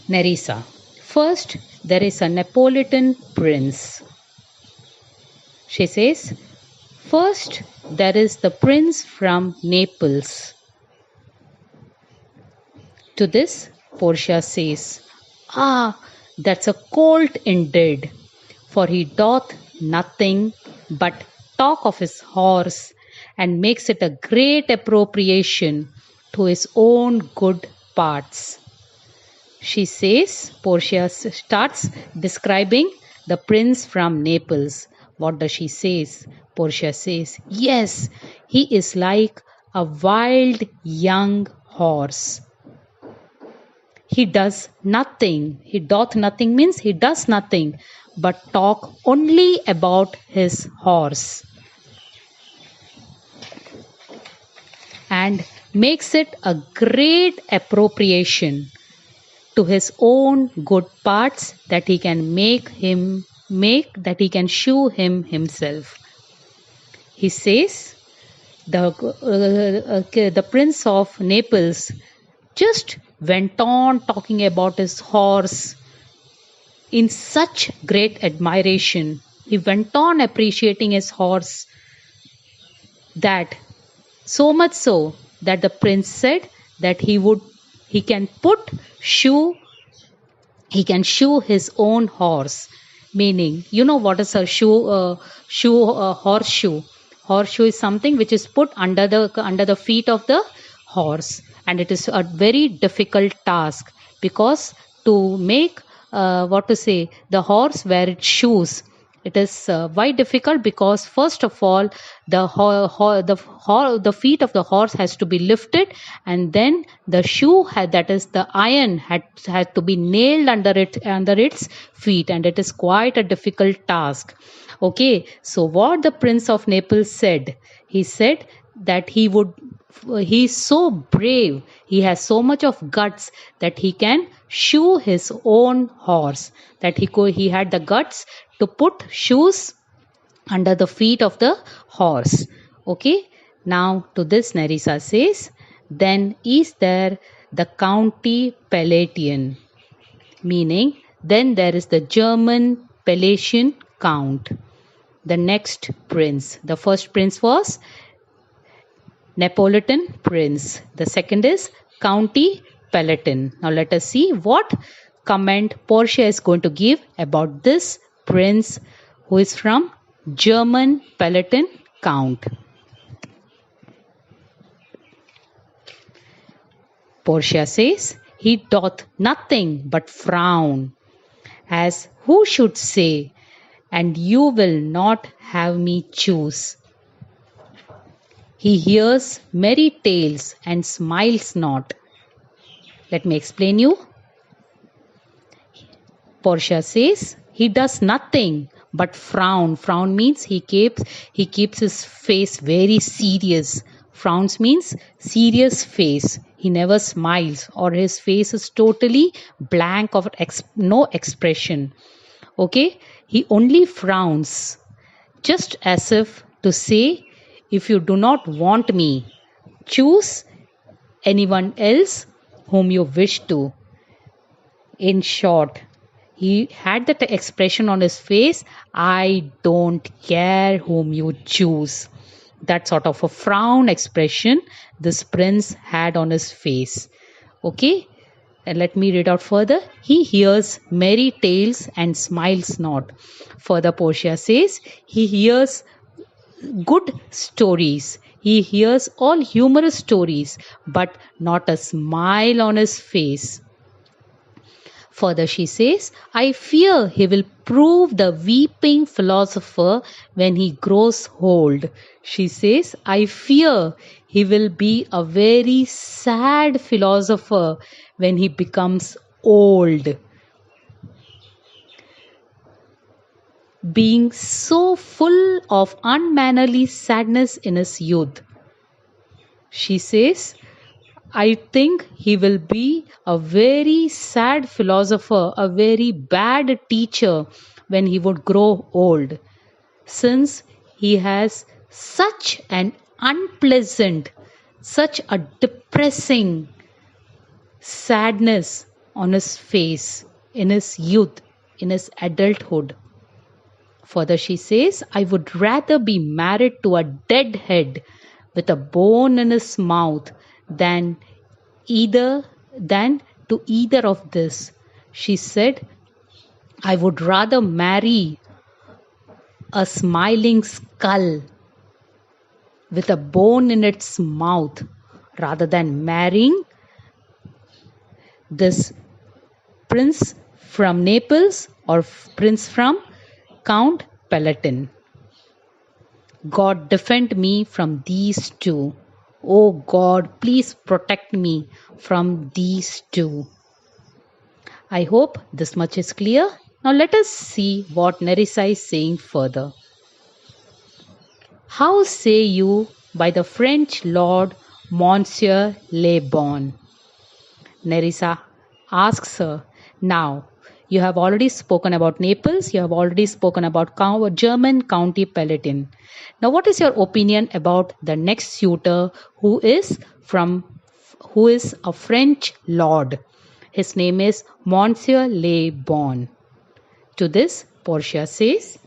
Nerissa. First, there is a Neapolitan prince. She says, first, there is the prince from Naples. To this, Portia says, ah, that's a colt indeed, for he doth nothing but talk of his horse, and makes it a great appropriation to his own good parts. She says, Portia starts describing the prince from Naples. What does she say? Portia says, yes, he is like a wild young horse. He does nothing. He doth nothing means he does nothing but talk only about his horse, and makes it a great appropriation to his own good parts, that he can that he can shew him himself. He says the prince of Naples just went on talking about his horse in such great admiration. He went on appreciating his horse, that so much so that the prince said that he can shoe his own horse. Meaning, you know what is a horseshoe? Horseshoe is something which is put under the feet of the horse, and it is a very difficult task, because to make the horse wear its shoes, it is why difficult, because first of all the feet of the horse has to be lifted, and then the shoe that is the iron had to be nailed under its feet, and it is quite a difficult task. Okay, so what the prince of Naples said, he said that he's so brave, he has so much of guts that he can shoe his own horse, that he had the guts to put shoes under the feet of the horse. Okay, now to this Nerissa says, then is there the County Palatine, meaning then there is the German Palatian Count, the next prince. The first prince was Neapolitan prince. The second is County Palatine. Now let us see what comment Portia is going to give about this prince who is from German Palatine Count. Portia says, he doth nothing but frown, as who should say, and you will not have me choose. He hears merry tales and smiles not. Let me explain you. Portia says, he does nothing but frown. Frown means he keeps his face very serious. Frowns means serious face. He never smiles, or his face is totally blank of no expression. Okay, he only frowns, just as if to say, if you do not want me, choose anyone else whom you wish to. In short, he had that expression on his face, I don't care whom you choose. That sort of a frown expression this prince had on his face. Okay, and let me read out further. He hears merry tales and smiles not. Further, Portia says, he hears good stories. He hears all humorous stories, but not a smile on his face. Further, she says, I fear he will prove the weeping philosopher when he grows old. She says, I fear he will be a very sad philosopher when he becomes old. Being so full of unmannerly sadness in his youth. She says, I think he will be a very sad philosopher, a very bad teacher when he would grow old, since he has such an unpleasant, such a depressing sadness on his face in his youth, in his adulthood. Further, she says, I would rather be married to a dead head with a bone in his mouth than to either of this. She said, I would rather marry a smiling skull with a bone in its mouth rather than marrying this prince from Naples or prince from Count Palatine. God, defend me from these two. Oh God, please protect me from these two. I hope this much is clear. Now let us see what Nerissa is saying further. How say you by the French Lord Monsieur Le Bon? Nerissa asks her, now you have already spoken about Naples, you have already spoken about German County Palatine. Now what is your opinion about the next suitor who is a French lord? His name is Monsieur Le Bon. To this, Portia says,